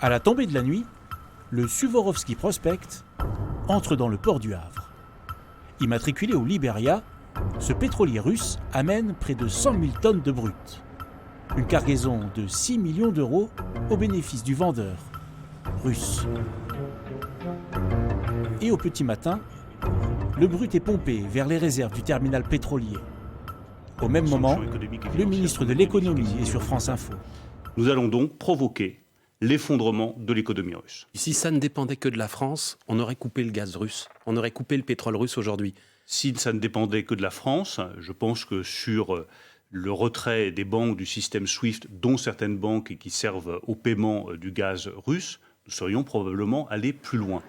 À la tombée de la nuit, le Suvorovski Prospect entre dans le port du Havre. Immatriculé au Libéria, ce pétrolier russe amène près de 100 000 tonnes de brut. Une cargaison de 6 millions d'euros au bénéfice du vendeur russe. Et au petit matin, le brut est pompé vers les réserves du terminal pétrolier. Au même moment, le ministre de l'économie est sur France Info. Nous allons donc provoquer l'effondrement de l'économie russe. Si ça ne dépendait que de la France, on aurait coupé le gaz russe, on aurait coupé le pétrole russe aujourd'hui. Si ça ne dépendait que de la France, je pense que sur le retrait des banques du système SWIFT, dont certaines banques qui servent au paiement du gaz russe, nous serions probablement allés plus loin.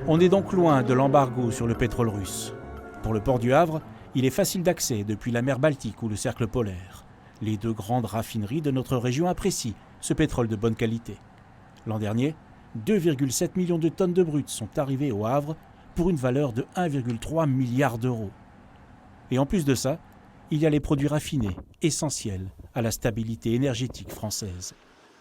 On est donc loin de l'embargo sur le pétrole russe. Pour le port du Havre, il est facile d'accès depuis la mer Baltique ou le cercle polaire. Les deux grandes raffineries de notre région apprécient ce pétrole de bonne qualité. L'an dernier, 2,7 millions de tonnes de brut sont arrivées au Havre pour une valeur de 1,3 milliard d'euros. Et en plus de ça, il y a les produits raffinés, essentiels à la stabilité énergétique française.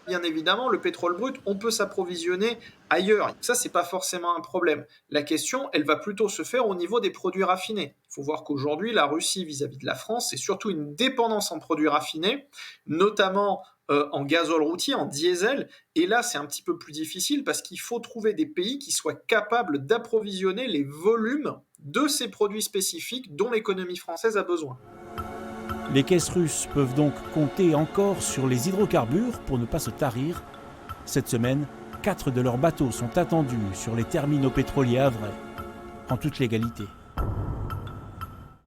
Bien évidemment, le pétrole brut, on peut s'approvisionner ailleurs. Ça, c'est pas forcément un problème. La question, elle va plutôt se faire au niveau des produits raffinés. Il faut voir qu'aujourd'hui, la Russie, vis-à-vis de la France, c'est surtout une dépendance en produits raffinés, notamment en gazole routier, en diesel. Et là, c'est un petit peu plus difficile parce qu'il faut trouver des pays qui soient capables d'approvisionner les volumes de ces produits spécifiques dont l'économie française a besoin. Les caisses russes peuvent donc compter encore sur les hydrocarbures pour ne pas se tarir. Cette semaine, 4 de leurs bateaux sont attendus sur les terminaux pétroliers havrais, en toute légalité.